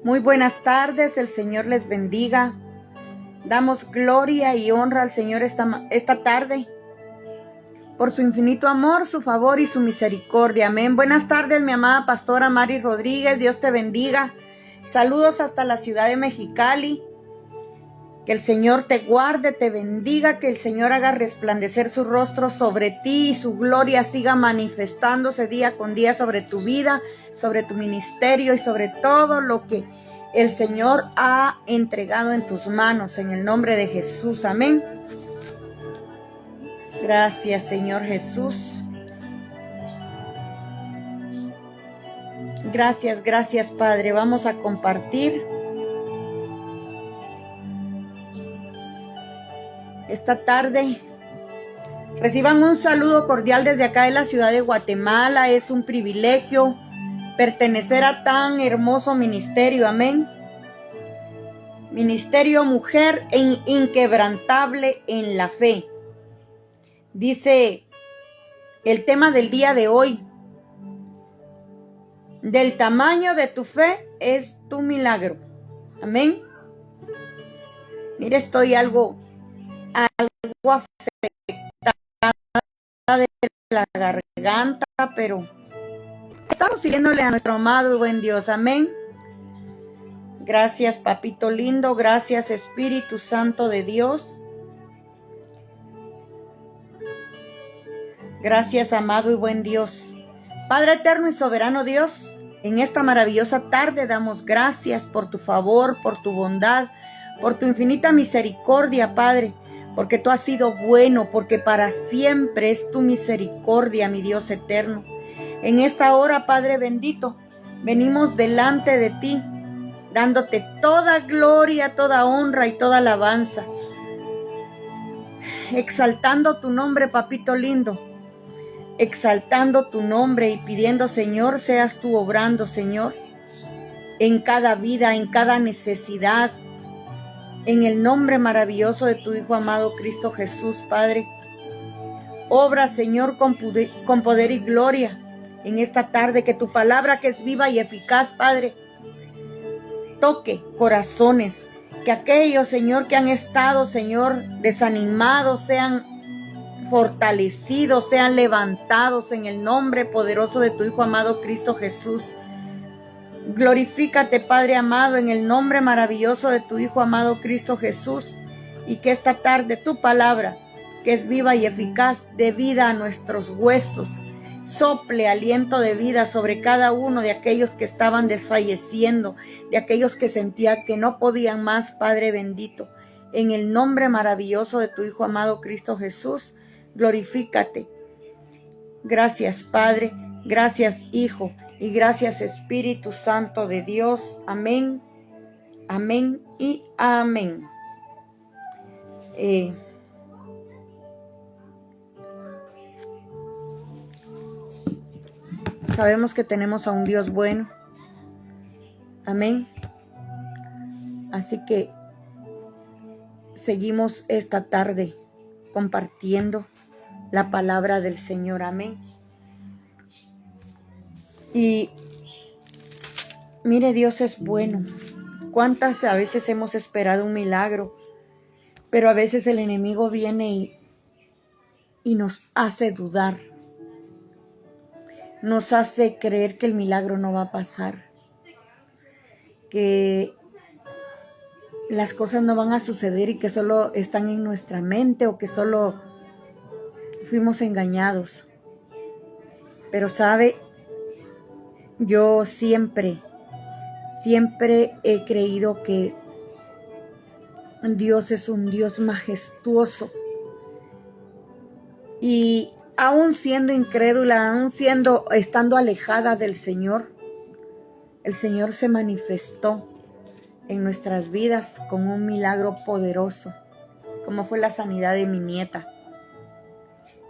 Muy buenas tardes, el Señor les bendiga. Damos gloria y honra al Señor esta tarde por su infinito amor, su favor y su misericordia. Amén. Buenas tardes, mi amada pastora Mari Rodríguez. Dios te bendiga. Saludos hasta la ciudad de Mexicali. Que el Señor te guarde, te bendiga, que el Señor haga resplandecer su rostro sobre ti y su gloria siga manifestándose día con día sobre tu vida, sobre tu ministerio y sobre todo lo que el Señor ha entregado en tus manos, en el nombre de Jesús. Amén. Gracias, Señor Jesús. Gracias, Padre. Vamos a compartir esta tarde. Reciban un saludo cordial desde acá de la ciudad de Guatemala. Es un privilegio pertenecer a tan hermoso ministerio. Amén. Ministerio Mujer Inquebrantable en la Fe. Dice el tema del día de hoy: del tamaño de tu fe es tu milagro. Amén. Mire, estoy algo afectada de la garganta, pero estamos siguiéndole a nuestro amado y buen Dios. Amén. Gracias, papito lindo. Gracias, Espíritu Santo de Dios. Gracias, amado y buen Dios. Padre eterno y soberano Dios, en esta maravillosa tarde damos gracias por tu favor, por tu bondad, por tu infinita misericordia, Padre, porque tú has sido bueno, porque para siempre es tu misericordia, mi Dios eterno. En esta hora, Padre bendito, venimos delante de ti, dándote toda gloria, toda honra y toda alabanza, exaltando tu nombre, papito lindo, exaltando tu nombre y pidiendo, Señor, seas tú obrando, Señor, en cada vida, en cada necesidad, en el nombre maravilloso de tu Hijo amado Cristo Jesús, Padre. Obra, Señor, con poder y gloria en esta tarde, que tu palabra, que es viva y eficaz, Padre, toque corazones, que aquellos, Señor, que han estado, Señor, desanimados, sean fortalecidos, sean levantados en el nombre poderoso de tu Hijo amado Cristo Jesús. Glorifícate, Padre amado, en el nombre maravilloso de tu Hijo amado Cristo Jesús, y que esta tarde tu palabra, que es viva y eficaz, dé vida a nuestros huesos, sople aliento de vida sobre cada uno de aquellos que estaban desfalleciendo, de aquellos que sentían que no podían más, Padre bendito. En el nombre maravilloso de tu Hijo amado Cristo Jesús, glorifícate. Gracias, Padre, gracias, Hijo, y gracias, Espíritu Santo de Dios. Amén, amén y amén. Sabemos que tenemos a un Dios bueno. Amén. Así que seguimos esta tarde compartiendo la palabra del Señor. Amén. Y mire, Dios es bueno. ¿Cuántas a veces hemos esperado un milagro? Pero a veces el enemigo viene y nos hace dudar. Nos hace creer que el milagro no va a pasar, que las cosas no van a suceder y que solo están en nuestra mente o que solo fuimos engañados. Pero sabe, yo siempre he creído que Dios es un Dios majestuoso. Y aún siendo incrédula, estando alejada del Señor, el Señor se manifestó en nuestras vidas con un milagro poderoso, como fue la sanidad de mi nieta.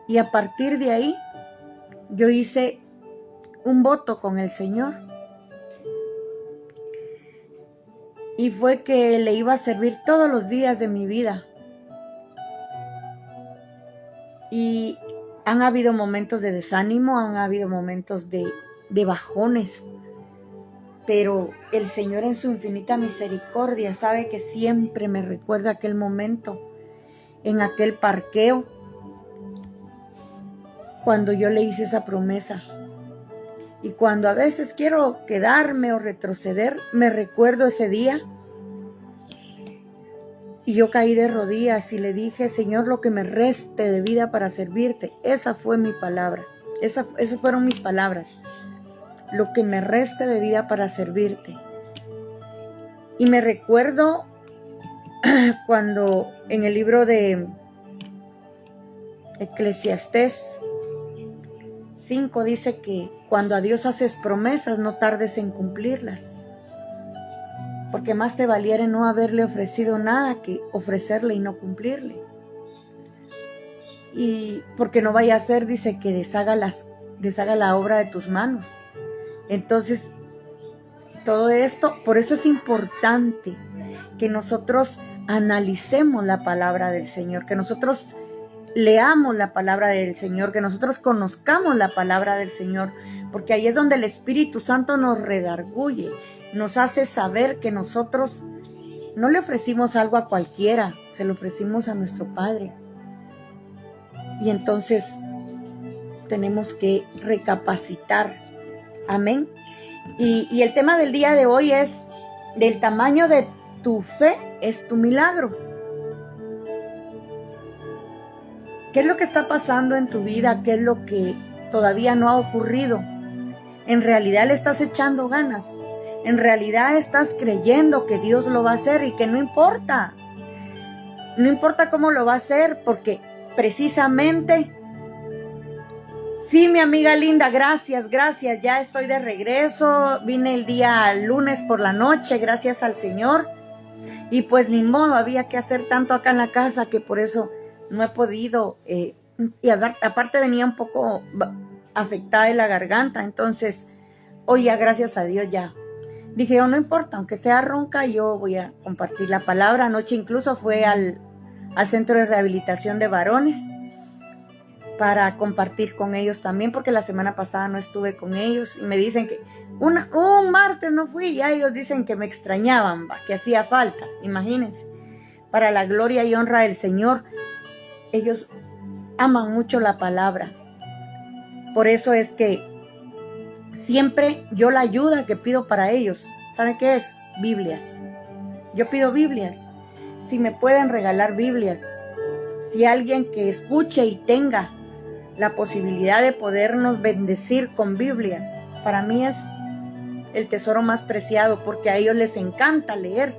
Y a partir de ahí, yo hice un voto con el Señor. Y fue que le iba a servir todos los días de mi vida. Y han habido momentos de desánimo, han habido momentos de bajones. pero el Señor en su infinita misericordia sabe que siempre me recuerda aquel momento, en aquel parqueo, cuando yo le hice esa promesa. Y cuando a veces quiero quedarme o retroceder, me recuerdo ese día. Y yo caí de rodillas y le dije, Señor, lo que me reste de vida para servirte. Esa fue mi palabra. Esas fueron mis palabras. Lo que me reste de vida para servirte. Y me recuerdo cuando en el libro de Eclesiastés 5 dice que cuando a Dios haces promesas, no tardes en cumplirlas. Porque más te valiera no haberle ofrecido nada que ofrecerle y no cumplirle. Y porque no vaya a ser, dice, que deshaga la obra de tus manos. Entonces, todo esto, por eso es importante que nosotros analicemos la palabra del Señor, que nosotros leamos la palabra del Señor, que nosotros conozcamos la palabra del Señor, porque ahí es donde el Espíritu Santo nos redarguye, nos hace saber que nosotros no le ofrecimos algo a cualquiera, se lo ofrecimos a nuestro Padre. Y entonces tenemos que recapacitar. Amén. Y el tema del día de hoy es: del tamaño de tu fe es tu milagro. ¿Qué es lo que está pasando en tu vida? ¿Qué es lo que todavía no ha ocurrido? ¿En realidad le estás echando ganas? ¿En realidad estás creyendo que Dios lo va a hacer y que no importa? No importa cómo lo va a hacer, porque precisamente... Sí, mi amiga linda, gracias, ya estoy de regreso. Vine el día lunes por la noche, gracias al Señor. Y pues ni modo, había que hacer tanto acá en la casa que por eso no he podido. Y aparte venía un poco afectada de la garganta, entonces hoy ya gracias a Dios ya. Dije yo, no importa, aunque sea ronca, yo voy a compartir la palabra. Anoche incluso fue al centro de rehabilitación de varones para compartir con ellos también, porque la semana pasada no estuve con ellos y me dicen que un martes no fui, y ya ellos dicen que me extrañaban, que hacía falta. Imagínense, para la gloria y honra del Señor, ellos aman mucho la palabra. Por eso es que siempre yo la ayuda que pido para ellos, ¿saben qué es? Biblias. Yo pido Biblias. Si me pueden regalar Biblias, si alguien que escuche y tenga la posibilidad de podernos bendecir con Biblias, para mí es el tesoro más preciado, porque a ellos les encanta leer,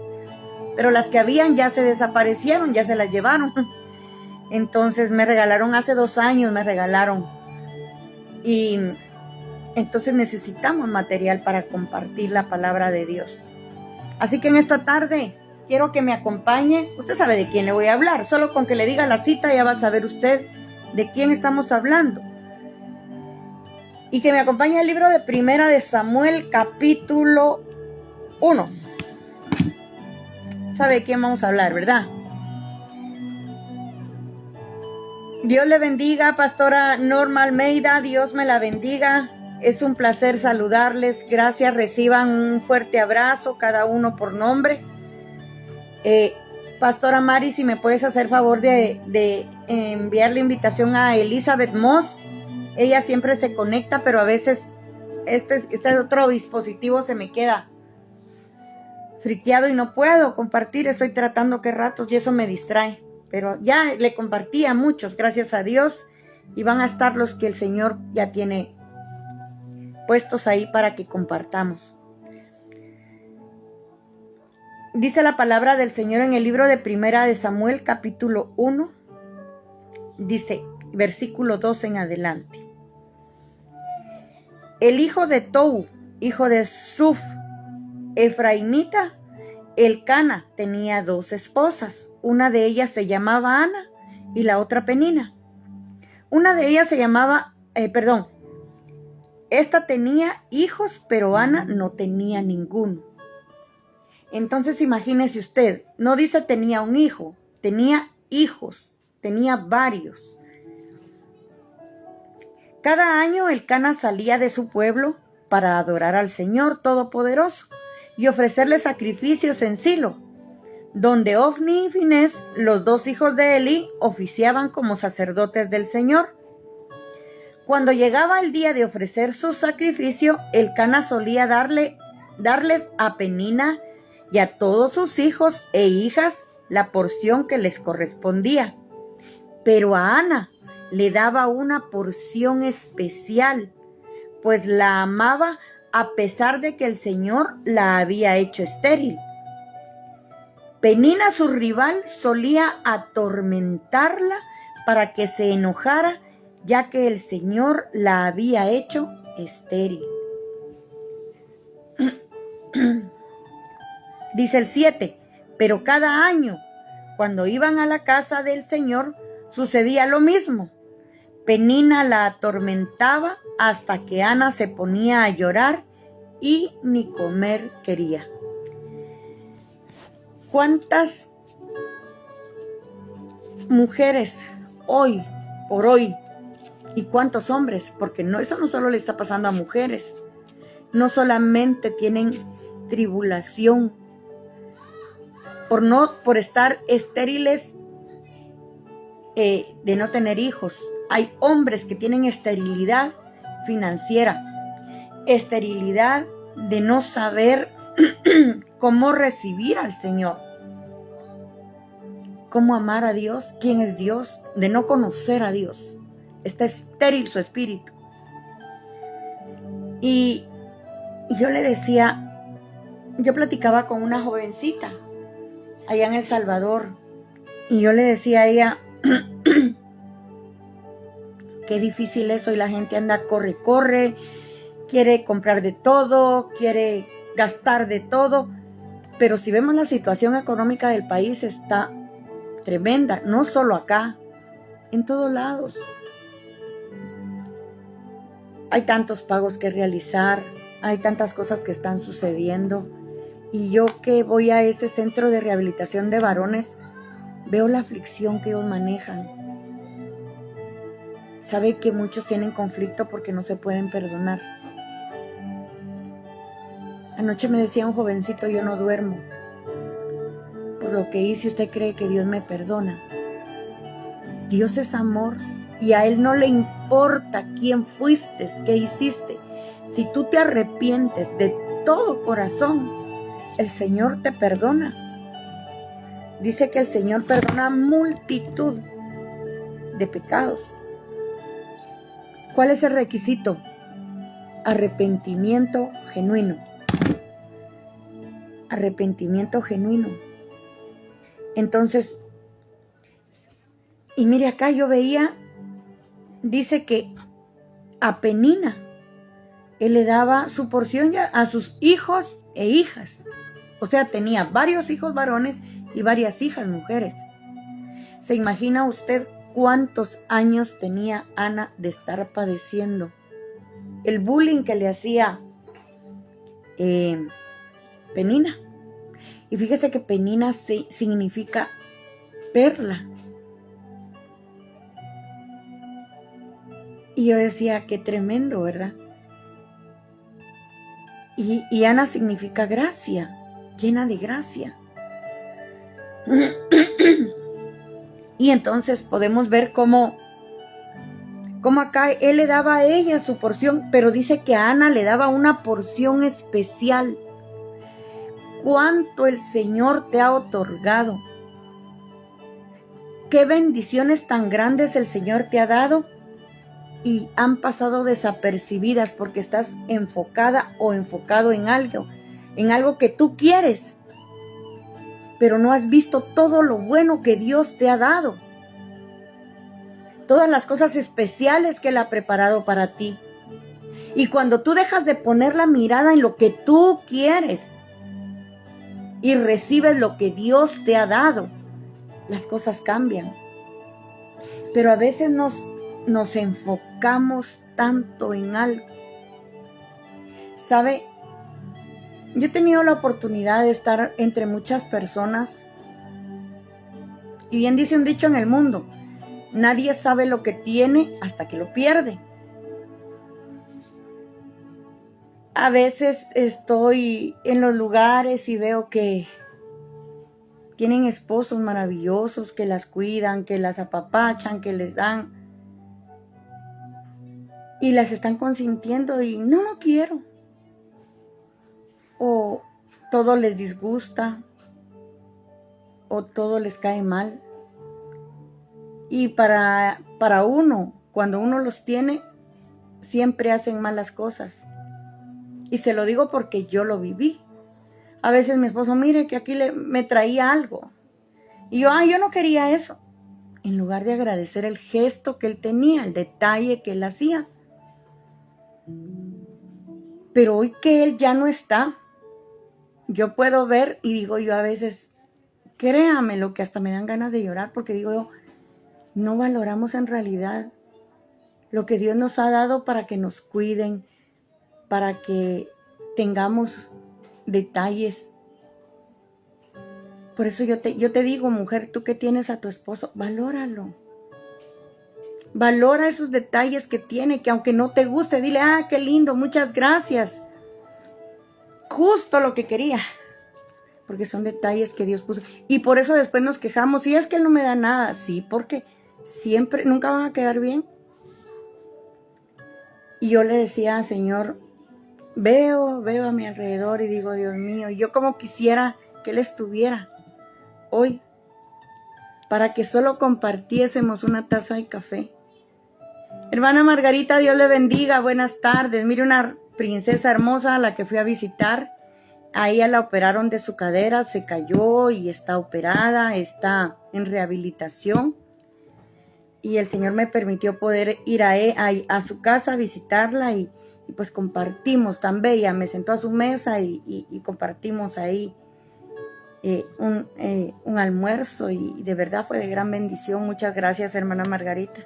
pero las que habían ya se desaparecieron, ya se las llevaron. Entonces me regalaron hace 2 años, y entonces necesitamos material para compartir la palabra de Dios. Así que en esta tarde quiero que me acompañe. Usted sabe de quién le voy a hablar, solo con que le diga la cita ya va a saber usted de quién estamos hablando. Y que me acompañe al libro de Primera de Samuel, capítulo 1. ¿Sabe de quién vamos a hablar, verdad? Dios le bendiga, pastora Norma Almeida, Dios me la bendiga. Es un placer saludarles, gracias, reciban un fuerte abrazo, cada uno por nombre. Pastora Mari, si me puedes hacer favor de enviar la invitación a Elizabeth Moss. Ella siempre se conecta, pero a veces este otro dispositivo se me queda friqueado y no puedo compartir. Estoy tratando que ratos y eso me distrae. Pero ya le compartí a muchos, gracias a Dios. Y van a estar los que el Señor ya tiene puestos ahí para que compartamos. Dice la palabra del Señor en el libro de Primera de Samuel, capítulo 1. Dice, versículo 2 en adelante. El hijo de Tou, hijo de Suf, efraimita, Elcana, tenía 2 esposas. Una de ellas se llamaba Ana y la otra Penina. Una de ellas se llamaba, esta tenía hijos, pero Ana no tenía ninguno. Entonces imagínese usted, no dice tenía un hijo, tenía hijos, tenía varios. Cada año Elcana salía de su pueblo para adorar al Señor Todopoderoso y ofrecerle sacrificios en Silo, donde Ofni y Finés, los dos hijos de Eli, oficiaban como sacerdotes del Señor. Cuando llegaba el día de ofrecer su sacrificio, Elcana solía darles a Penina y a todos sus hijos e hijas la porción que les correspondía. Pero a Ana le daba una porción especial, pues la amaba a pesar de que el Señor la había hecho estéril. Penina, su rival, solía atormentarla para que se enojara, ya que el Señor la había hecho estéril. Dice el 7, pero cada año, cuando iban a la casa del Señor, sucedía lo mismo. Penina la atormentaba hasta que Ana se ponía a llorar y ni comer quería. ¿Cuántas mujeres hoy por hoy y cuántos hombres? Porque eso no solo le está pasando a mujeres, no solamente tienen tribulación por estar estériles, de no tener hijos. Hay hombres que tienen esterilidad financiera, esterilidad de no saber cómo recibir al Señor, cómo amar a Dios, quién es Dios, de no conocer a Dios. Está estéril su espíritu. Y yo le decía, yo platicaba con una jovencita allá en El Salvador, y yo le decía a ella, qué difícil eso, y la gente anda corre, quiere comprar de todo, quiere gastar de todo, pero si vemos la situación económica del país está tremenda, no solo acá, en todos lados. Hay tantos pagos que realizar, hay tantas cosas que están sucediendo, y yo que voy a ese centro de rehabilitación de varones, veo la aflicción que ellos manejan. Sabe que muchos tienen conflicto porque no se pueden perdonar. Anoche me decía un jovencito, yo no duermo. Por lo que hice, ¿usted cree que Dios me perdona? Dios es amor y a Él no le importa quién fuiste, qué hiciste. Si tú te arrepientes de todo corazón, el Señor te perdona. Dice que el Señor perdona multitud de pecados. ¿Cuál es el requisito? Arrepentimiento genuino. Arrepentimiento genuino. Entonces, y mire acá yo veía, dice que a Penina, él le daba su porción ya a sus hijos e hijas. O sea, tenía varios hijos varones y varias hijas mujeres. ¿Se imagina usted cuántos años tenía Ana de estar padeciendo el bullying que le hacía Penina? Y fíjese que Penina significa perla. Y yo decía, qué tremendo, ¿verdad? Y Ana significa gracia, llena de gracia. Y entonces podemos ver cómo acá él le daba a ella su porción, pero dice que a Ana le daba una porción especial. ¿Cuánto el Señor te ha otorgado? ¿Qué bendiciones tan grandes el Señor te ha dado? Y han pasado desapercibidas porque estás enfocada o enfocado en algo que tú quieres, pero no has visto todo lo bueno que Dios te ha dado, todas las cosas especiales que Él ha preparado para ti. Y cuando tú dejas de poner la mirada en lo que tú quieres y recibes lo que Dios te ha dado, las cosas cambian. Pero a veces nos enfocamos tanto en algo. ¿Sabe? Yo he tenido la oportunidad de estar entre muchas personas, y bien dice un dicho en el mundo, nadie sabe lo que tiene hasta que lo pierde. A veces estoy en los lugares y veo que tienen esposos maravillosos que las cuidan, que las apapachan, que les dan y las están consintiendo y no quiero. O todo les disgusta o todo les cae mal. Y para uno, cuando uno los tiene, siempre hacen malas cosas. Y se lo digo porque yo lo viví. A veces mi esposo, mire que aquí me traía algo. Y yo no quería eso. En lugar de agradecer el gesto que él tenía, el detalle que él hacía. Pero hoy que él ya no está, yo puedo ver y digo yo a veces, créame lo que hasta me dan ganas de llorar porque digo yo, no valoramos en realidad lo que Dios nos ha dado para que nos cuiden, para que tengamos detalles. Por eso yo te digo, mujer, tú que tienes a tu esposo, valóralo. Valora esos detalles que tiene, que aunque no te guste, dile, qué lindo, muchas gracias. Justo lo que quería. Porque son detalles que Dios puso. Y por eso después nos quejamos, y es que él no me da nada. Sí, porque siempre, nunca van a quedar bien. Y yo le decía, Señor, veo a mi alrededor y digo, Dios mío, yo como quisiera que él estuviera hoy para que solo compartiésemos una taza de café. Hermana Margarita, Dios le bendiga, buenas tardes. Mire, una princesa hermosa a la que fui a visitar, a ella la operaron de su cadera, se cayó y está operada, está en rehabilitación. Y el Señor me permitió poder ir a su casa a visitarla y pues compartimos tan bella. Me sentó a su mesa y compartimos ahí un almuerzo y de verdad fue de gran bendición. Muchas gracias, hermana Margarita.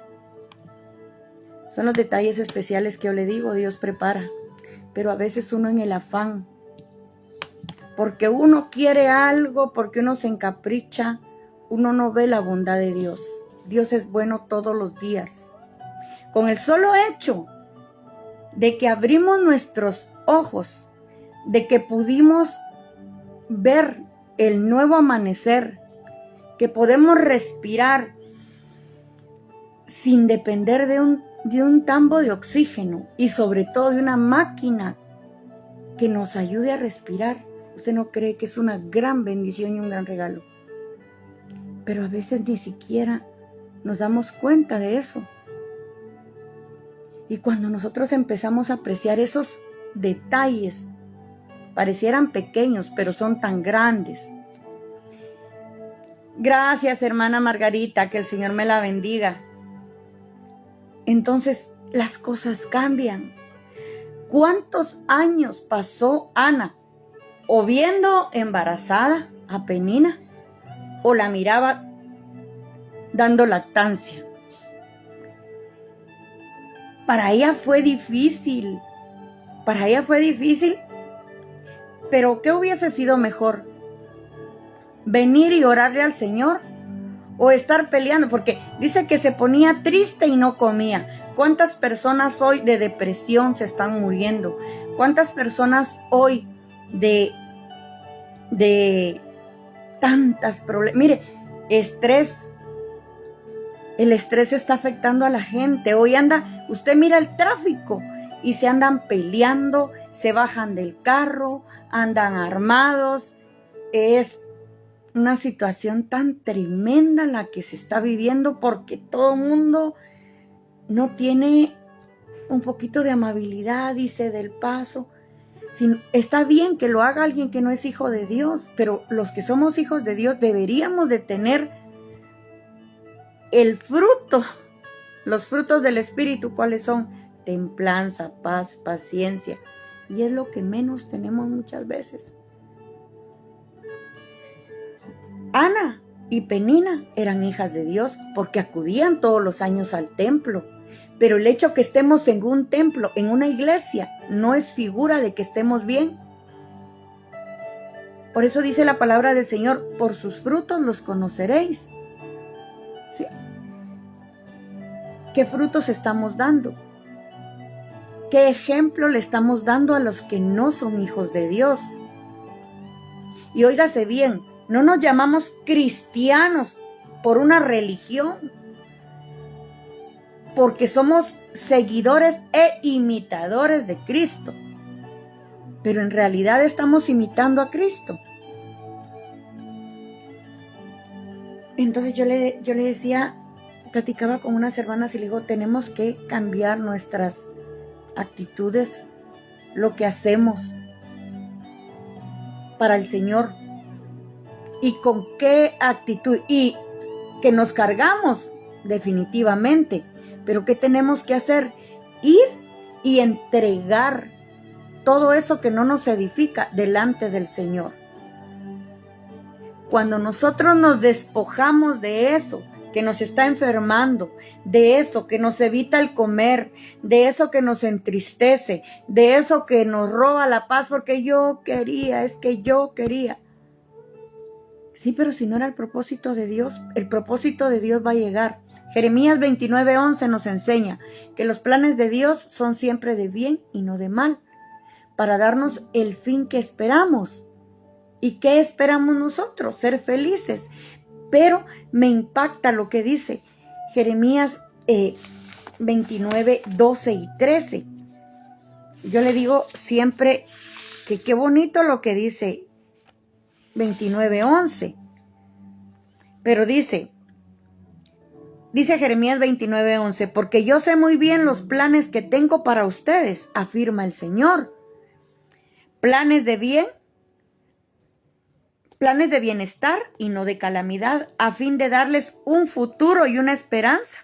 Son los detalles especiales que yo le digo, Dios prepara. Pero a veces uno en el afán, porque uno quiere algo, porque uno se encapricha, uno no ve la bondad de Dios. Dios es bueno todos los días. Con el solo hecho de que abrimos nuestros ojos, de que pudimos ver el nuevo amanecer, que podemos respirar sin depender de un tambo de oxígeno y sobre todo de una máquina que nos ayude a respirar. ¿Usted no cree que es una gran bendición y un gran regalo? Pero a veces ni siquiera nos damos cuenta de eso. Y cuando nosotros empezamos a apreciar esos detalles, parecieran pequeños, pero son tan grandes. Gracias, hermana Margarita, que el Señor me la bendiga. Entonces, las cosas cambian. ¿Cuántos años pasó Ana o viendo embarazada a Penina o la miraba dando lactancia? Para ella fue difícil. Pero ¿qué hubiese sido mejor? ¿Venir y orarle al Señor? ¿O estar peleando? Porque dice que se ponía triste y no comía. ¿Cuántas personas hoy de depresión se están muriendo? ¿Cuántas personas hoy de tantas problemas? Mire, estrés. El estrés está afectando a la gente. Hoy usted mira el tráfico y se andan peleando, se bajan del carro, andan armados. Es una situación tan tremenda la que se está viviendo porque todo el mundo no tiene un poquito de amabilidad y se da el paso. Está bien que lo haga alguien que no es hijo de Dios, pero los que somos hijos de Dios deberíamos de tener el fruto, los frutos del Espíritu. ¿Cuáles son? Templanza, paz, paciencia. Y es lo que menos tenemos muchas veces. Ana y Penina eran hijas de Dios porque acudían todos los años al templo. Pero el hecho que estemos en un templo, en una iglesia, no es figura de que estemos bien. Por eso dice la palabra del Señor, por sus frutos los conoceréis. ¿Sí? ¿Qué frutos estamos dando? ¿Qué ejemplo le estamos dando a los que no son hijos de Dios? Y óigase bien, no nos llamamos cristianos por una religión, porque somos seguidores e imitadores de Cristo. Pero en realidad estamos imitando a Cristo. Entonces yo le decía, platicaba con unas hermanas y le digo, tenemos que cambiar nuestras actitudes, lo que hacemos para el Señor. ¿Y con qué actitud? Y que nos cargamos, definitivamente. Pero ¿qué tenemos que hacer? Ir y entregar todo eso que no nos edifica delante del Señor. Cuando nosotros nos despojamos de eso que nos está enfermando, de eso que nos evita el comer, de eso que nos entristece, de eso que nos roba la paz porque yo quería, es que yo quería. Sí, pero si no era el propósito de Dios, el propósito de Dios va a llegar. Jeremías 29:11 nos enseña que los planes de Dios son siempre de bien y no de mal, para darnos el fin que esperamos. ¿Y qué esperamos nosotros? Ser felices. Pero me impacta lo que dice Jeremías 29:12 y 13. Yo le digo siempre que qué bonito lo que dice 29:11. Pero dice Jeremías 29:11, porque yo sé muy bien los planes que tengo para ustedes, afirma el Señor. Planes de bien, planes de bienestar y no de calamidad, a fin de darles un futuro y una esperanza.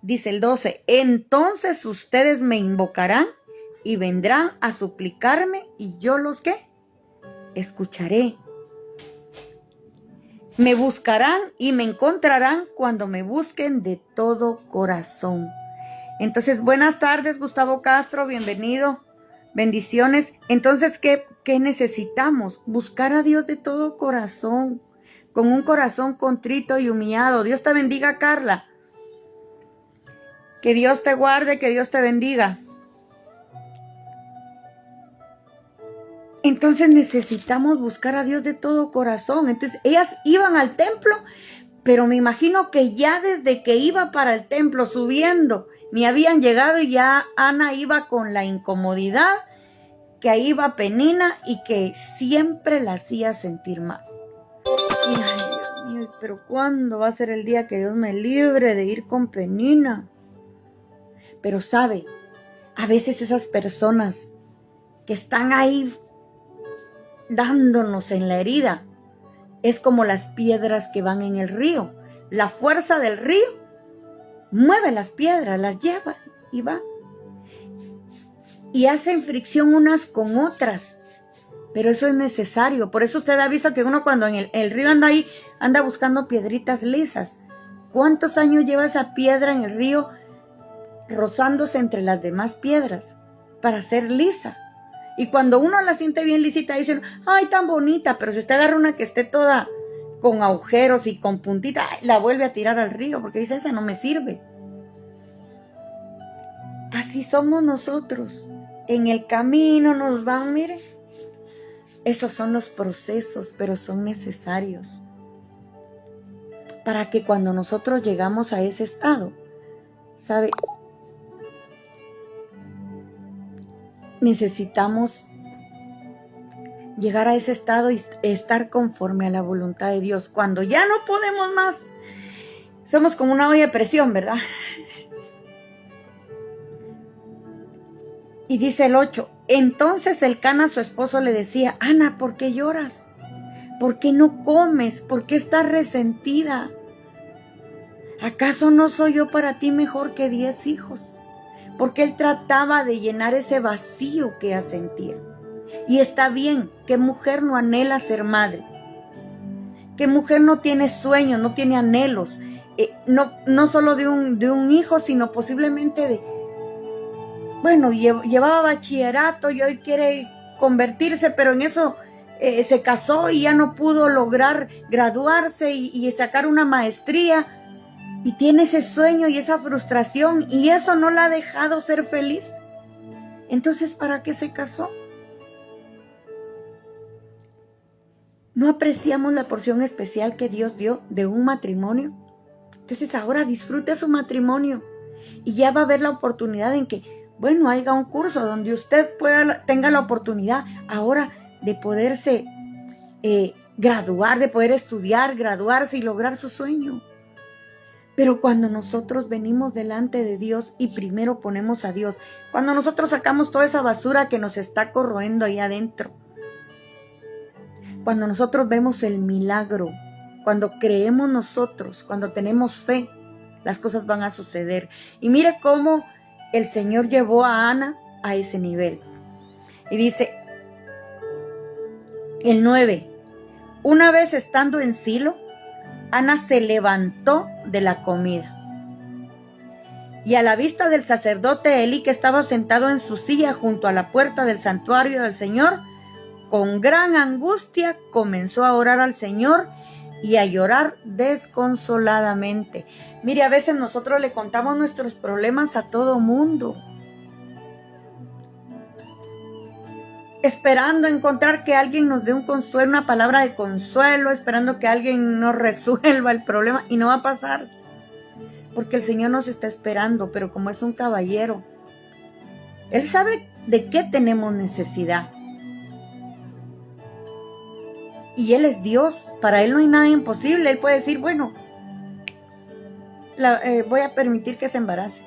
Dice el 12, entonces ustedes me invocarán y vendrán a suplicarme y yo los ¿qué? Escucharé. Me buscarán y me encontrarán cuando me busquen de todo corazón. Entonces, buenas tardes, Gustavo Castro, bienvenido. Bendiciones. Entonces, ¿qué necesitamos? Buscar a Dios de todo corazón, con un corazón contrito y humillado. Dios te bendiga, Carla. Que Dios te guarde, que Dios te bendiga. Entonces necesitamos buscar a Dios de todo corazón. Entonces ellas iban al templo, pero me imagino que ya desde que iba para el templo subiendo, ni habían llegado y ya Ana iba con la incomodidad, que ahí iba Penina y que siempre la hacía sentir mal. Y ay, Dios mío, pero ¿cuándo va a ser el día que Dios me libre de ir con Penina? Pero sabe, a veces esas personas que están ahí dándonos en la herida, es como las piedras que van en el río. La fuerza del río mueve las piedras, las lleva y va. Y hacen fricción unas con otras. Pero eso es necesario. Por eso usted ha visto que uno cuando en el río anda ahí, anda buscando piedritas lisas. ¿Cuántos años lleva esa piedra en el río rozándose entre las demás piedras para ser lisa? Y cuando uno la siente bien lisita, dicen, ay, tan bonita, pero si usted agarra una que esté toda con agujeros y con puntita, la vuelve a tirar al río, porque dice, esa no me sirve. Así somos nosotros. En el camino nos van, mire. Esos son los procesos, pero son necesarios. Para que cuando nosotros llegamos a ese estado, ¿sabe? Necesitamos llegar a ese estado y estar conforme a la voluntad de Dios. Cuando ya no podemos más, somos como una olla de presión, ¿verdad? Y dice el 8, entonces Elcana, su esposo, le decía, Ana, ¿por qué lloras? ¿Por qué no comes? ¿Por qué estás resentida? ¿Acaso no soy yo para ti mejor que 10 hijos? Porque él trataba de llenar ese vacío que ella sentía. Y está bien, ¿qué mujer no anhela ser madre? ¿Qué mujer no tiene sueños, no tiene anhelos? No solo de un hijo, sino posiblemente de... Bueno, llevaba bachillerato y hoy quiere convertirse, pero en eso se casó y ya no pudo lograr graduarse y sacar una maestría. Y tiene ese sueño y esa frustración y eso no la ha dejado ser feliz. Entonces, ¿para qué se casó? ¿No apreciamos la porción especial que Dios dio de un matrimonio? Entonces ahora disfrute su matrimonio y ya va a haber la oportunidad en que, bueno, haya un curso donde usted tenga la oportunidad ahora de poderse graduar, de poder estudiar, graduarse y lograr su sueño. Pero cuando nosotros venimos delante de Dios y primero ponemos a Dios, cuando nosotros sacamos toda esa basura que nos está corroendo ahí adentro, cuando nosotros vemos el milagro, cuando creemos nosotros, cuando tenemos fe, las cosas van a suceder. Y mire cómo el Señor llevó a Ana a ese nivel. Y dice, el 9, una vez estando en Silo, Ana se levantó de la comida. Y a la vista del sacerdote Elí, que estaba sentado en su silla junto a la puerta del santuario del Señor, con gran angustia comenzó a orar al Señor y a llorar desconsoladamente. Mire, a veces nosotros le contamos nuestros problemas a todo mundo, esperando encontrar que alguien nos dé un consuelo, una palabra de consuelo, esperando que alguien nos resuelva el problema, y no va a pasar, porque el Señor nos está esperando, pero como es un caballero, Él sabe de qué tenemos necesidad. Y Él es Dios, para Él no hay nada imposible. Él puede decir, bueno, voy a permitir que se embarace.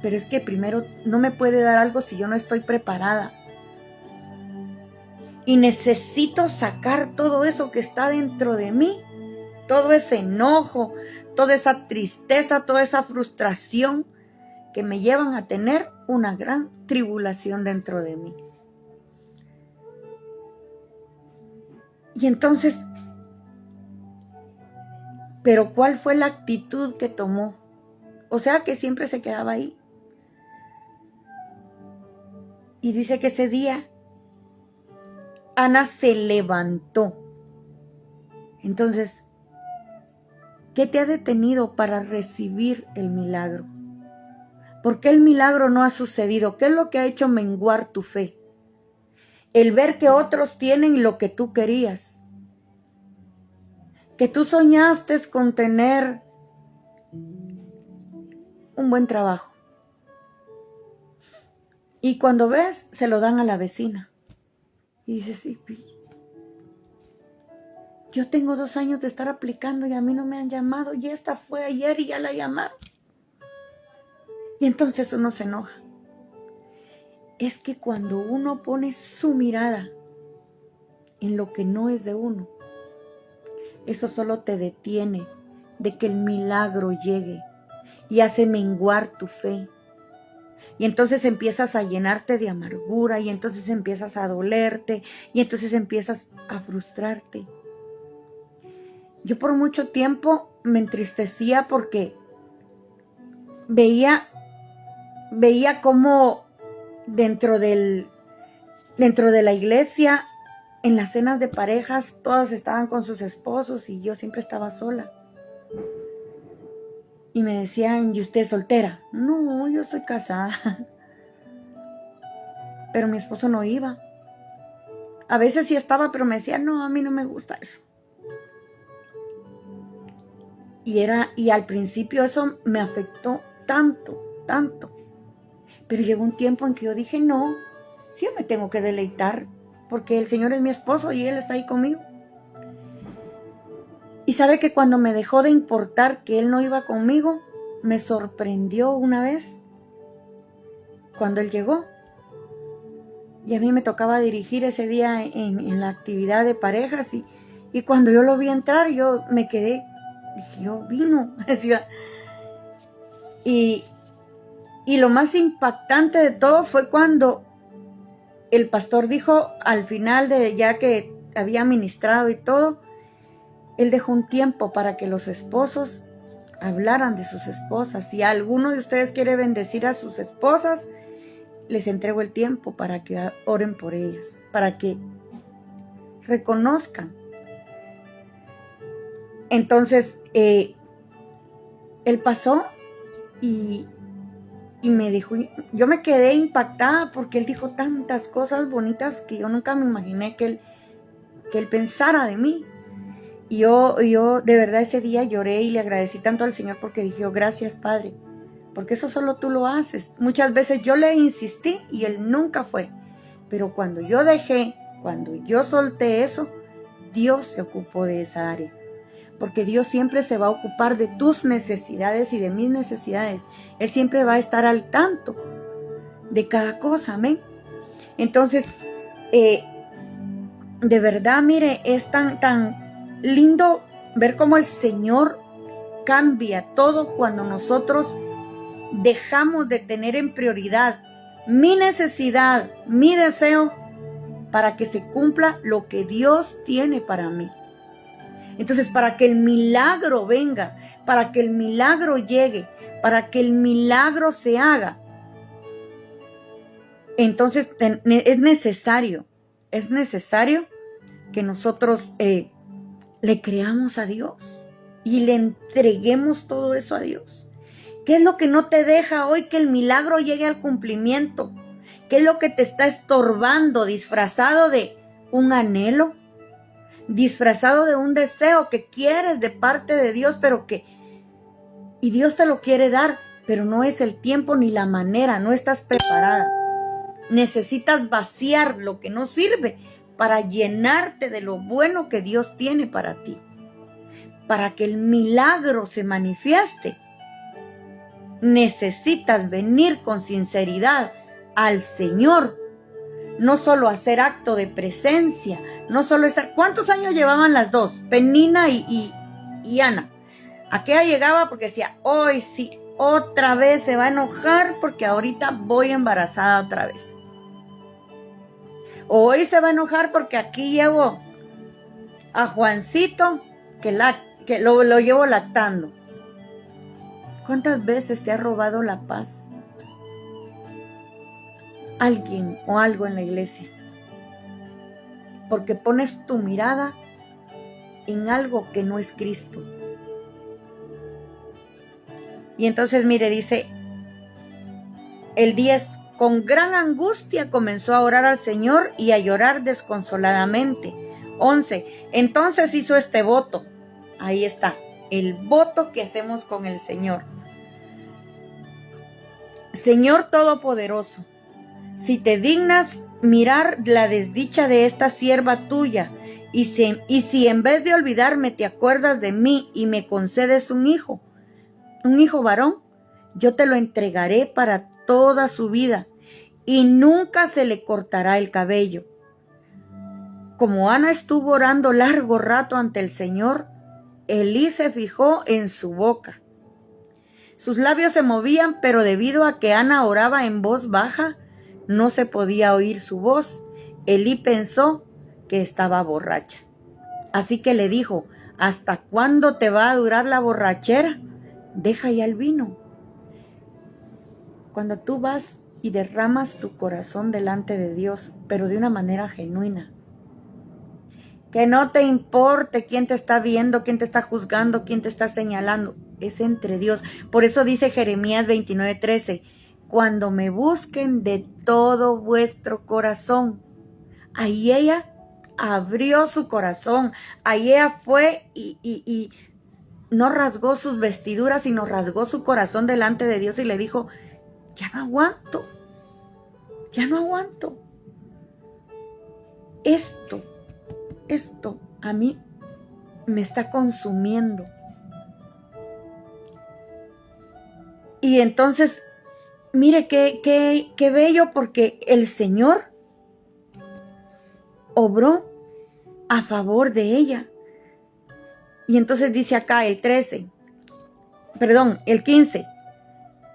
Pero es que primero no me puede dar algo si yo no estoy preparada. Y necesito sacar todo eso que está dentro de mí, todo ese enojo, toda esa tristeza, toda esa frustración que me llevan a tener una gran tribulación dentro de mí. Y entonces, ¿pero cuál fue la actitud que tomó? O sea que siempre se quedaba ahí. Y dice que ese día Ana se levantó. Entonces, ¿qué te ha detenido para recibir el milagro? ¿Por qué el milagro no ha sucedido? ¿Qué es lo que ha hecho menguar tu fe? El ver que otros tienen lo que tú querías. Que tú soñaste con tener un buen trabajo. Y cuando ves, se lo dan a la vecina. Y dices, sí, yo tengo 2 años de estar aplicando y a mí no me han llamado. Y esta fue ayer y ya la llamaron. Y entonces uno se enoja. Es que cuando uno pone su mirada en lo que no es de uno, eso solo te detiene de que el milagro llegue y hace menguar tu fe. Y entonces empiezas a llenarte de amargura, y entonces empiezas a dolerte, y entonces empiezas a frustrarte. Yo por mucho tiempo me entristecía porque veía cómo dentro de la iglesia, en las cenas de parejas, todas estaban con sus esposos y yo siempre estaba sola. Y me decían, ¿y usted es soltera? No, yo soy casada. Pero mi esposo no iba. A veces sí estaba, pero me decía, no, a mí no me gusta eso. Y al principio eso me afectó tanto. Pero llegó un tiempo en que yo dije, no, sí yo me tengo que deleitar, porque el Señor es mi esposo y Él está ahí conmigo. Y sabe que cuando me dejó de importar que Él no iba conmigo, me sorprendió una vez cuando Él llegó. Y a mí me tocaba dirigir ese día en la actividad de parejas, y cuando yo lo vi entrar, yo me quedé, dije, yo vino. Y lo más impactante de todo fue cuando el pastor dijo, al final de ya que había ministrado y todo, él dejó un tiempo para que los esposos hablaran de sus esposas. Si alguno de ustedes quiere bendecir a sus esposas, les entrego el tiempo para que oren por ellas, para que reconozcan. Entonces, él pasó y Y me dijo, yo me quedé impactada porque él dijo tantas cosas bonitas que yo nunca me imaginé que él pensara de mí. Y yo de verdad ese día lloré y le agradecí tanto al Señor porque dije, oh, gracias Padre, porque eso solo tú lo haces. Muchas veces yo le insistí y él nunca fue. Pero cuando yo solté eso, Dios se ocupó de esa área. Porque Dios siempre se va a ocupar de tus necesidades y de mis necesidades. Él siempre va a estar al tanto de cada cosa, amén. Entonces, de verdad, mire, es tan lindo ver cómo el Señor cambia todo cuando nosotros dejamos de tener en prioridad mi necesidad, mi deseo, para que se cumpla lo que Dios tiene para mí. Entonces, para que el milagro venga, para que el milagro llegue, para que el milagro se haga, entonces es necesario que nosotros le creamos a Dios y le entreguemos todo eso a Dios. ¿Qué es lo que no te deja hoy que el milagro llegue al cumplimiento? ¿Qué es lo que te está estorbando, disfrazado de un anhelo? Disfrazado de un deseo que quieres de parte de Dios, y Dios te lo quiere dar, pero no es el tiempo ni la manera, no estás preparada. Necesitas vaciar lo que no sirve para llenarte de lo bueno que Dios tiene para ti. Para que el milagro se manifieste, necesitas venir con sinceridad al Señor. No solo hacer acto de presencia, no solo estar. ¿Cuántos años llevaban las dos? Penina y Ana. Aquella llegaba porque decía, hoy sí, otra vez se va a enojar porque ahorita voy embarazada otra vez. Hoy se va a enojar porque aquí llevo a Juancito que lo llevo lactando. ¿Cuántas veces te ha robado la paz alguien o algo en la iglesia? Porque pones tu mirada en algo que no es Cristo. Y entonces, mire, dice el 10, con gran angustia comenzó a orar al Señor y a llorar desconsoladamente. 11, entonces hizo este voto. Ahí está, el voto que hacemos con el Señor. Señor Todopoderoso, si te dignas mirar la desdicha de esta sierva tuya, y si en vez de olvidarme te acuerdas de mí y me concedes un hijo varón, yo te lo entregaré para toda su vida y nunca se le cortará el cabello. Como Ana estuvo orando largo rato ante el Señor, Elí se fijó en su boca. Sus labios se movían, pero debido a que Ana oraba en voz baja, no se podía oír su voz. Elí pensó que estaba borracha. Así que le dijo, ¿hasta cuándo te va a durar la borrachera? Deja ya el vino. Cuando tú vas y derramas tu corazón delante de Dios, pero de una manera genuina, que no te importe quién te está viendo, quién te está juzgando, quién te está señalando, es entre Dios. Por eso dice Jeremías 29:13, cuando me busquen de todo vuestro corazón. Ahí ella abrió su corazón, ahí ella fue y no rasgó sus vestiduras, sino rasgó su corazón delante de Dios y le dijo, ya no aguanto. Esto a mí me está consumiendo. Y entonces, mire qué bello, porque el Señor obró a favor de ella. Y entonces dice acá el 15.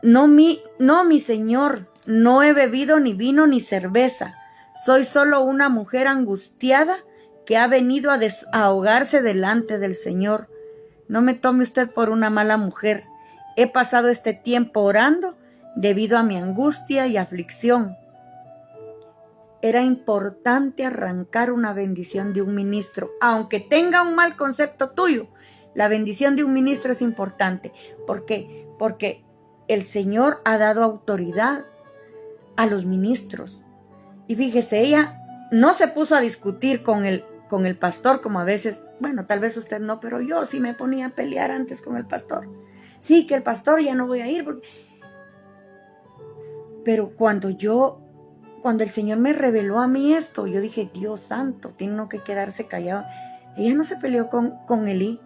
No mi Señor, no he bebido ni vino ni cerveza. Soy solo una mujer angustiada que ha venido a ahogarse delante del Señor. No me tome usted por una mala mujer. He pasado este tiempo orando debido a mi angustia y aflicción. Era importante arrancar una bendición de un ministro, aunque tenga un mal concepto tuyo. La bendición de un ministro es importante. ¿Por qué? Porque el Señor ha dado autoridad a los ministros. Y fíjese, ella no se puso a discutir con el pastor, como a veces, bueno, tal vez usted no, pero yo sí me ponía a pelear antes con el pastor. Sí, que el pastor ya no voy a ir. Pero cuando el Señor me reveló a mí esto, yo dije, Dios santo, tiene uno que quedarse callado. Ella no se peleó con Elí.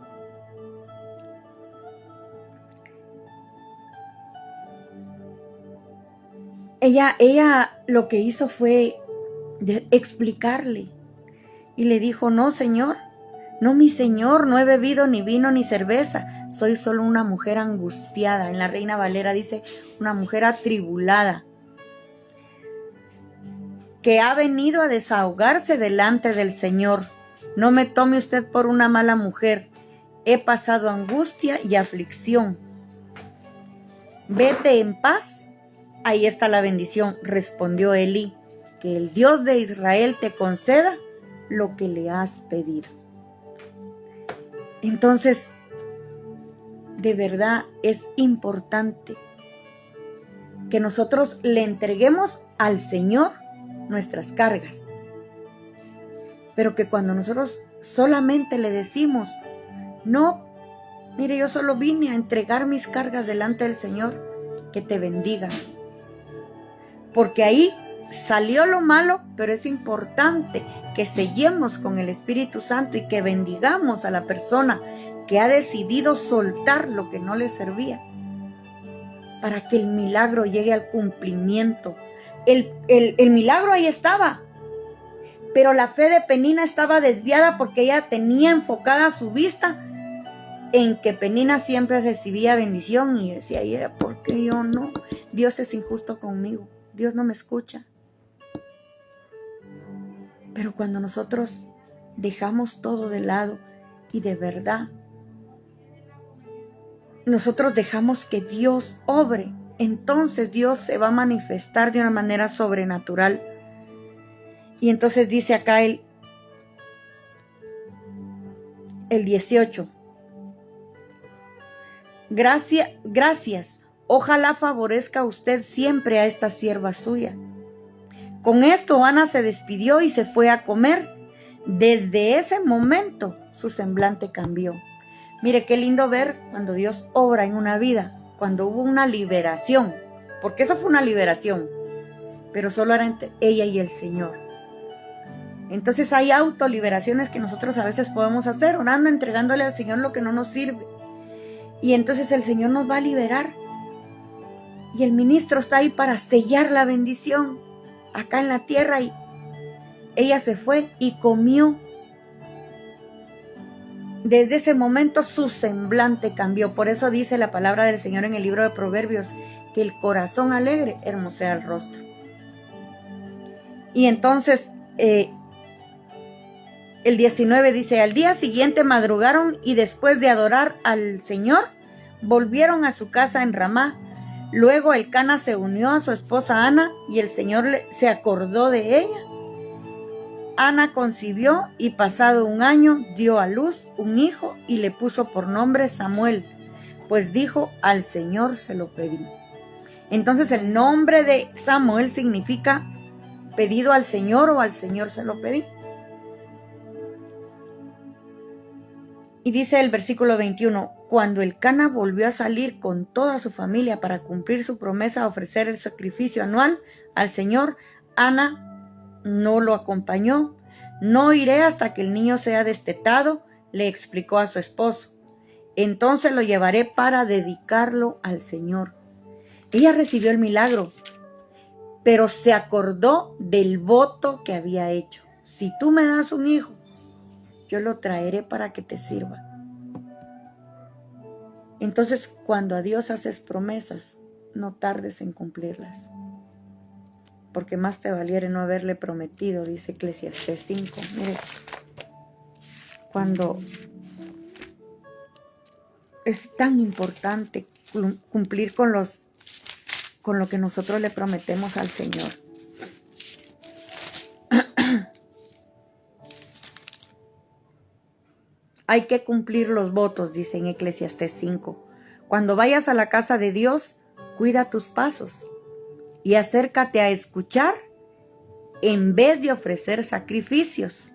Ella lo que hizo fue explicarle. Y le dijo, no, Señor, no, mi Señor, no he bebido ni vino ni cerveza. Soy solo una mujer angustiada. En la Reina Valera dice, una mujer atribulada, que ha venido a desahogarse delante del Señor. No me tome usted por una mala mujer. He pasado angustia y aflicción. Vete en paz. Ahí está la bendición, respondió Elí. Que el Dios de Israel te conceda lo que le has pedido. Entonces, de verdad es importante que nosotros le entreguemos al Señor nuestras cargas. Pero que cuando nosotros solamente le decimos, no, mire, yo solo vine a entregar mis cargas delante del Señor, que te bendiga. Porque ahí salió lo malo, pero es importante que sellemos con el Espíritu Santo y que bendigamos a la persona que ha decidido soltar lo que no le servía, para que el milagro llegue al cumplimiento. El milagro ahí estaba, pero la fe de Penina estaba desviada porque ella tenía enfocada su vista en que Penina siempre recibía bendición y decía, y ella, ¿por qué yo no? Dios es injusto conmigo, Dios no me escucha. Pero cuando nosotros dejamos todo de lado y de verdad, nosotros dejamos que Dios obre, entonces Dios se va a manifestar de una manera sobrenatural. Y entonces dice acá el 18. Gracias. Ojalá favorezca usted siempre a esta sierva suya. Con esto Ana se despidió y se fue a comer. Desde ese momento su semblante cambió. Mire qué lindo ver cuando Dios obra en una vida, cuando hubo una liberación, porque eso fue una liberación, pero solo era entre ella y el Señor. Entonces hay autoliberaciones que nosotros a veces podemos hacer, orando, entregándole al Señor lo que no nos sirve. Y entonces el Señor nos va a liberar. Y el ministro está ahí para sellar la bendición acá en la tierra. Y ella se fue y comió. Desde ese momento su semblante cambió. Por eso dice la palabra del Señor en el libro de Proverbios, que el corazón alegre hermosea el rostro. Y entonces el 19 dice, al día siguiente madrugaron y después de adorar al Señor, volvieron a su casa en Ramá. Luego Elcana se unió a su esposa Ana y el Señor se acordó de ella. Ana concibió y pasado un año dio a luz un hijo y le puso por nombre Samuel, pues dijo, al Señor se lo pedí. Entonces el nombre de Samuel significa pedido al Señor o al Señor se lo pedí. Y dice el versículo 21, cuando Elcana volvió a salir con toda su familia para cumplir su promesa de ofrecer el sacrificio anual al Señor, Ana no lo acompañó. No iré hasta que el niño sea destetado, le explicó a su esposo. Entonces lo llevaré para dedicarlo al Señor. Ella recibió el milagro, pero se acordó del voto que había hecho. Si tú me das un hijo, yo lo traeré para que te sirva. Entonces, cuando a Dios haces promesas, no tardes en cumplirlas. Porque más te valiere no haberle prometido, dice Eclesiastés 5. Mire, cuando es tan importante cumplir con lo que nosotros le prometemos al Señor. Hay que cumplir los votos, dice en Eclesiastés 5. Cuando vayas a la casa de Dios, cuida tus pasos y acércate a escuchar en vez de ofrecer sacrificios.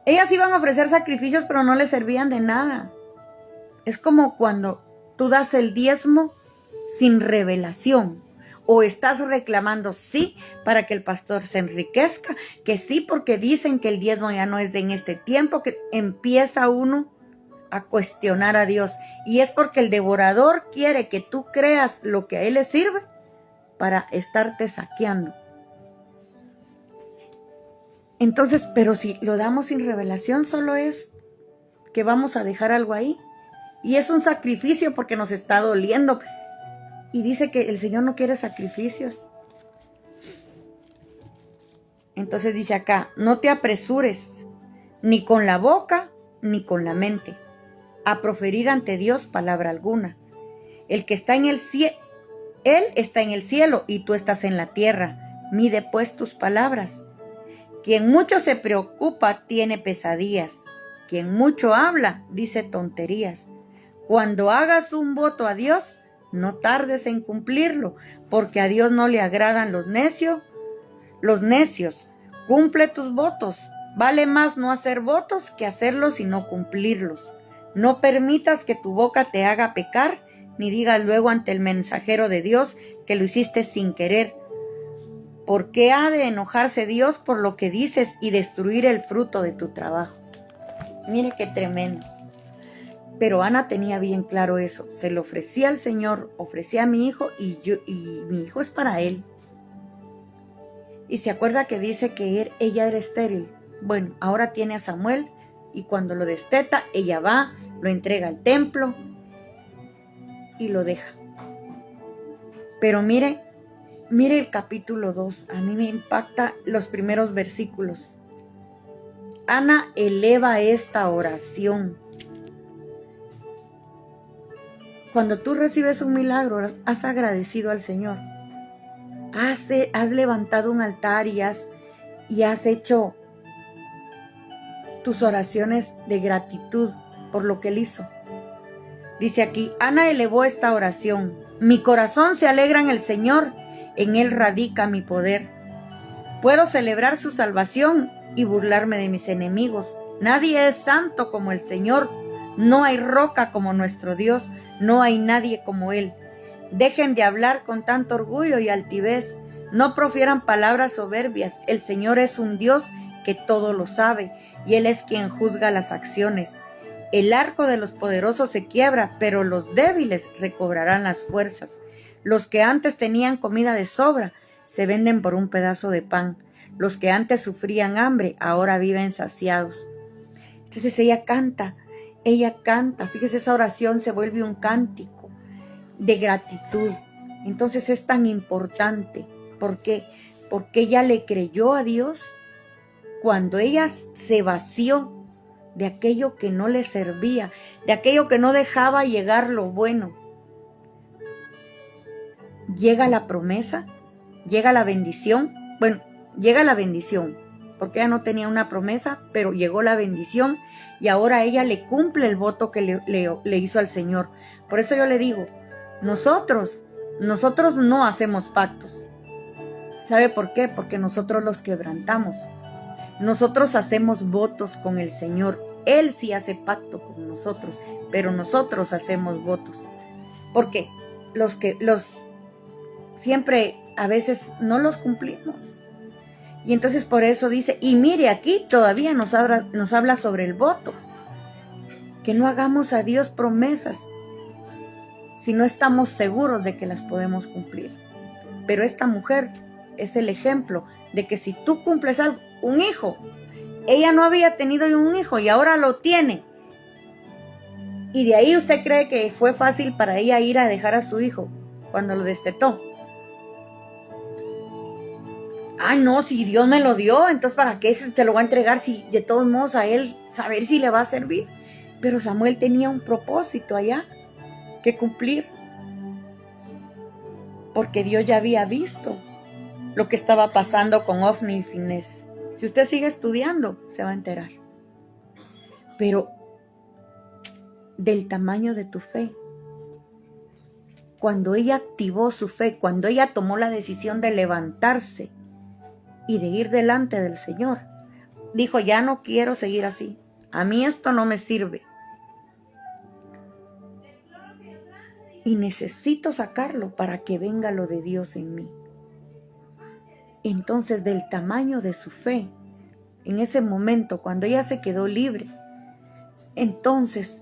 Ellas iban a ofrecer sacrificios, pero no les servían de nada. Es como cuando tú das el diezmo sin revelación, o estás reclamando sí para que el pastor se enriquezca, que sí porque dicen que el diezmo ya no es de en este tiempo, que empieza uno a cuestionar a Dios, y es porque el devorador quiere que tú creas lo que a él le sirve para estarte saqueando. Entonces, pero si lo damos sin revelación, solo es que vamos a dejar algo ahí, y es un sacrificio porque nos está doliendo, y dice que el Señor no quiere sacrificios. Entonces dice acá, no te apresures, ni con la boca, ni con la mente, a proferir ante Dios palabra alguna. El que está en el cielo, Él está en el cielo y tú estás en la tierra. Mide pues tus palabras. Quien mucho se preocupa tiene pesadillas. Quien mucho habla dice tonterías. Cuando hagas un voto a Dios, no tardes en cumplirlo, porque a Dios no le agradan los necios. Cumple tus votos. Vale más no hacer votos que hacerlos y no cumplirlos. No permitas que tu boca te haga pecar, ni digas luego ante el mensajero de Dios que lo hiciste sin querer. ¿Por qué ha de enojarse Dios por lo que dices y destruir el fruto de tu trabajo? Mire qué tremendo. Pero Ana tenía bien claro eso. Se lo ofrecía al Señor, ofrecía a mi hijo y mi hijo es para él. Y se acuerda que dice que ella era estéril. Bueno, ahora tiene a Samuel y cuando lo desteta, ella va, lo entrega al templo y lo deja. Pero mire el capítulo 2. A mí me impacta los primeros versículos. Ana eleva esta oración. Cuando tú recibes un milagro, has agradecido al Señor. Has levantado un altar y has hecho tus oraciones de gratitud por lo que Él hizo. Dice aquí, Ana elevó esta oración. Mi corazón se alegra en el Señor, en Él radica mi poder. Puedo celebrar su salvación y burlarme de mis enemigos. Nadie es santo como el Señor. No hay roca como nuestro Dios. No hay nadie como Él. Dejen de hablar con tanto orgullo y altivez. No profieran palabras soberbias. El Señor es un Dios que todo lo sabe, y Él es quien juzga las acciones. El arco de los poderosos se quiebra, pero los débiles recobrarán las fuerzas. Los que antes tenían comida de sobra se venden por un pedazo de pan. Los que antes sufrían hambre ahora viven saciados. Entonces ella canta. Fíjese, esa oración se vuelve un cántico de gratitud. Entonces es tan importante. ¿Por qué? Porque ella le creyó a Dios cuando ella se vació de aquello que no le servía, de aquello que no dejaba llegar lo bueno. Llega la promesa, llega la bendición. Bueno, llega la bendición, porque ella no tenía una promesa, pero llegó la bendición y ahora ella le cumple el voto que le hizo al Señor. Por eso yo le digo, nosotros no hacemos pactos. ¿Sabe por qué? Porque nosotros los quebrantamos. Nosotros hacemos votos con el Señor. Él sí hace pacto con nosotros, pero nosotros hacemos votos. Porque siempre a veces no los cumplimos. Y entonces por eso dice, y mire aquí todavía nos habla sobre el voto. Que no hagamos a Dios promesas si no estamos seguros de que las podemos cumplir. Pero esta mujer es el ejemplo de que si tú cumples algo, un hijo, ella no había tenido un hijo y ahora lo tiene. Y de ahí usted cree que fue fácil para ella ir a dejar a su hijo cuando lo destetó. No, si Dios me lo dio, entonces ¿para qué se lo va a entregar si de todos modos a él saber si le va a servir? Pero Samuel tenía un propósito allá que cumplir, porque Dios ya había visto lo que estaba pasando con Ofni y Finés. Si usted sigue estudiando, se va a enterar. Pero del tamaño de tu fe cuando ella activó su fe, cuando ella tomó la decisión de levantarse y de ir delante del Señor, dijo, ya no quiero seguir así. A mí esto no me sirve. Y necesito sacarlo para que venga lo de Dios en mí. Entonces, del tamaño de su fe, en ese momento, cuando ella se quedó libre, entonces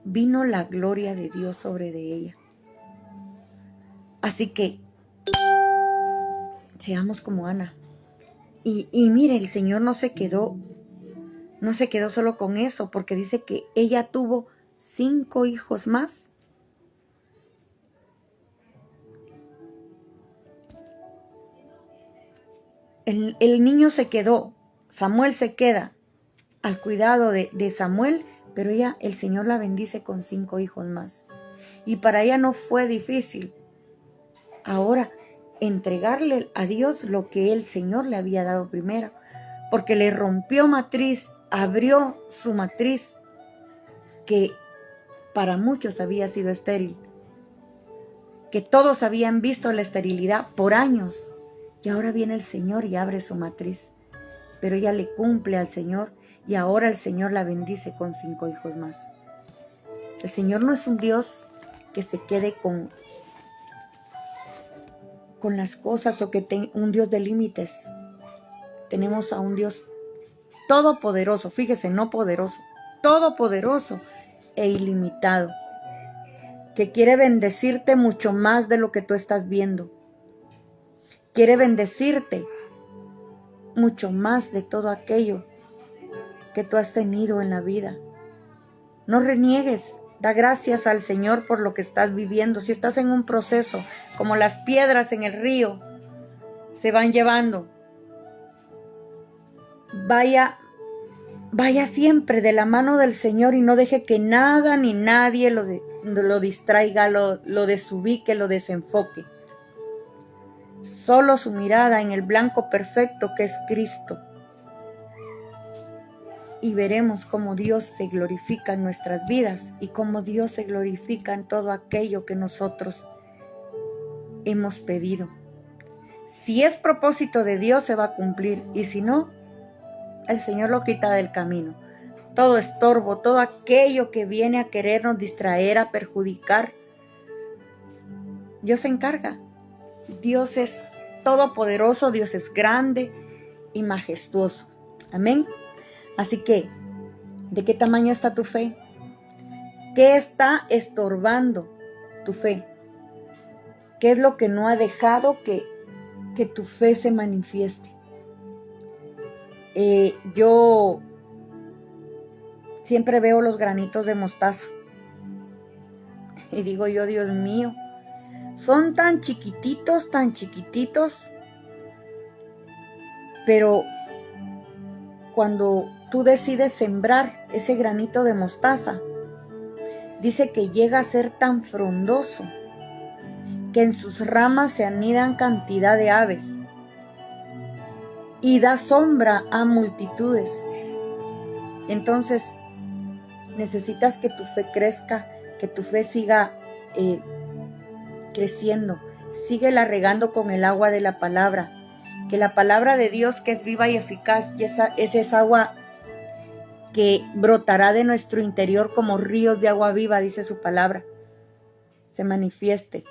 vino la gloria de Dios sobre de ella. Así que seamos como Ana. Y mire, el Señor no se quedó solo con eso, porque dice que ella tuvo 5 hijos más. El niño se quedó, Samuel se queda al cuidado de Samuel, pero el Señor la bendice con 5 hijos más. Y para ella no fue difícil ahora entregarle a Dios lo que el Señor le había dado primero, porque le rompió matriz, abrió su matriz, que para muchos había sido estéril, que todos habían visto la esterilidad por años, y ahora viene el Señor y abre su matriz, pero ella le cumple al Señor, y ahora el Señor la bendice con 5 hijos más. El Señor no es un Dios que se quede con las cosas, o que un Dios de límites. Tenemos a un Dios todopoderoso, fíjese, no poderoso, todopoderoso e ilimitado, que quiere bendecirte mucho más de lo que tú estás viendo. Quiere bendecirte mucho más de todo aquello que tú has tenido en la vida. No reniegues, da gracias al Señor por lo que estás viviendo. Si estás en un proceso, como las piedras en el río se van llevando, vaya siempre de la mano del Señor y no deje que nada ni nadie lo distraiga, lo desubique, lo desenfoque. Solo su mirada en el blanco perfecto que es Cristo. Y veremos cómo Dios se glorifica en nuestras vidas y cómo Dios se glorifica en todo aquello que nosotros hemos pedido. Si es propósito de Dios, se va a cumplir, y si no, el Señor lo quita del camino. Todo estorbo, todo aquello que viene a querernos distraer, a perjudicar, Dios se encarga. Dios es todopoderoso, Dios es grande y majestuoso. Amén. Así que, ¿de qué tamaño está tu fe? ¿Qué está estorbando tu fe? ¿Qué es lo que no ha dejado que tu fe se manifieste? Yo siempre veo los granitos de mostaza y digo yo, Dios mío, son tan chiquititos, pero cuando tú decides sembrar ese granito de mostaza, dice que llega a ser tan frondoso que en sus ramas se anidan cantidad de aves y da sombra a multitudes. Entonces necesitas que tu fe crezca, que tu fe siga creciendo. Síguela regando con el agua de la palabra, que la palabra de Dios, que es viva y eficaz, y es esa agua que brotará de nuestro interior como ríos de agua viva, dice su palabra, se manifieste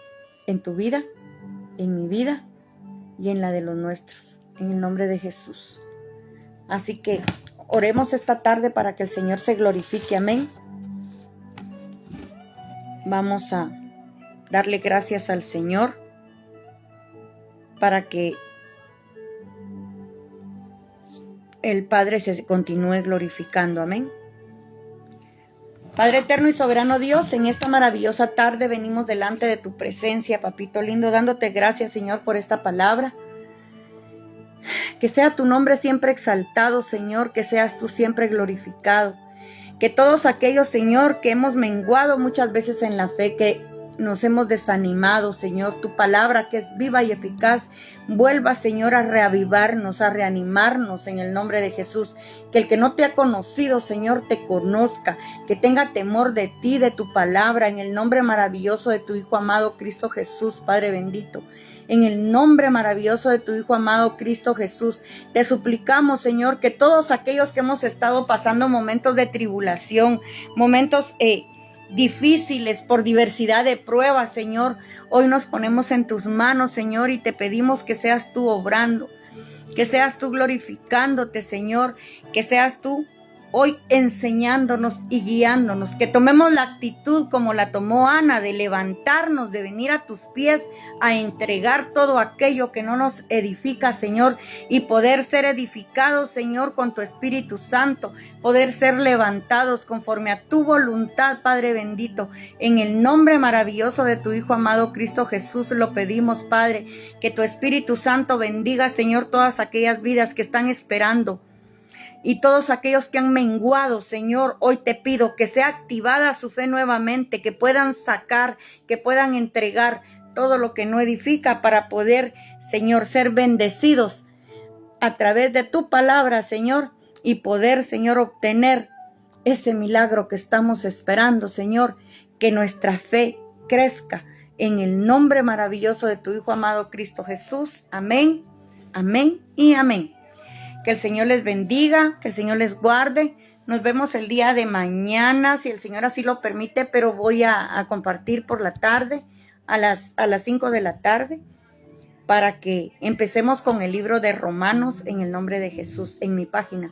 en tu vida, en mi vida y en la de los nuestros, en el nombre de Jesús. Así que oremos esta tarde para que el Señor se glorifique. Amén. Vamos a darle gracias al Señor para que el Padre se continúe glorificando. Amén. Padre eterno y soberano Dios, en esta maravillosa tarde venimos delante de tu presencia, papito lindo, dándote gracias, Señor, por esta palabra. Que sea tu nombre siempre exaltado, Señor, que seas tú siempre glorificado. Que todos aquellos, Señor, que hemos menguado muchas veces en la fe, que nos hemos desanimado, Señor. Tu palabra, que es viva y eficaz, vuelva, Señor, a reavivarnos, a reanimarnos en el nombre de Jesús. Que el que no te ha conocido, Señor, te conozca, que tenga temor de ti, de tu palabra, en el nombre maravilloso de tu Hijo amado, Cristo Jesús, Padre bendito. En el nombre maravilloso de tu Hijo amado, Cristo Jesús, te suplicamos, Señor, que todos aquellos que hemos estado pasando momentos de tribulación, momentos difíciles por diversidad de pruebas, Señor, hoy nos ponemos en tus manos, Señor, y te pedimos que seas tú obrando, que seas tú glorificándote, Señor, que seas tú hoy enseñándonos y guiándonos, que tomemos la actitud como la tomó Ana, de levantarnos, de venir a tus pies, a entregar todo aquello que no nos edifica, Señor, y poder ser edificados, Señor, con tu Espíritu Santo, poder ser levantados conforme a tu voluntad, Padre bendito. En el nombre maravilloso de tu Hijo amado Cristo Jesús lo pedimos, Padre, que tu Espíritu Santo bendiga, Señor, todas aquellas vidas que están esperando. Y todos aquellos que han menguado, Señor, hoy te pido que sea activada su fe nuevamente, que puedan sacar, que puedan entregar todo lo que no edifica para poder, Señor, ser bendecidos a través de tu palabra, Señor, y poder, Señor, obtener ese milagro que estamos esperando, Señor, que nuestra fe crezca en el nombre maravilloso de tu Hijo amado Cristo Jesús. Amén, amén y amén. Que el Señor les bendiga, que el Señor les guarde. Nos vemos el día de mañana, si el Señor así lo permite, pero voy a compartir por la tarde, a las 5 de la tarde, para que empecemos con el libro de Romanos en el nombre de Jesús en mi página.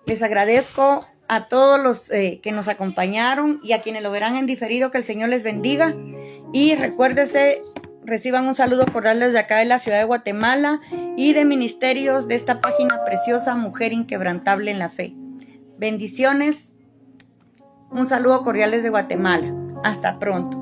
Les agradezco a todos los que nos acompañaron y a quienes lo verán en diferido, que el Señor les bendiga. Y recuérdense, reciban un saludo cordial desde acá de la ciudad de Guatemala y de ministerios de esta página preciosa, Mujer Inquebrantable en la Fe. Bendiciones. Un saludo cordial desde Guatemala. Hasta pronto.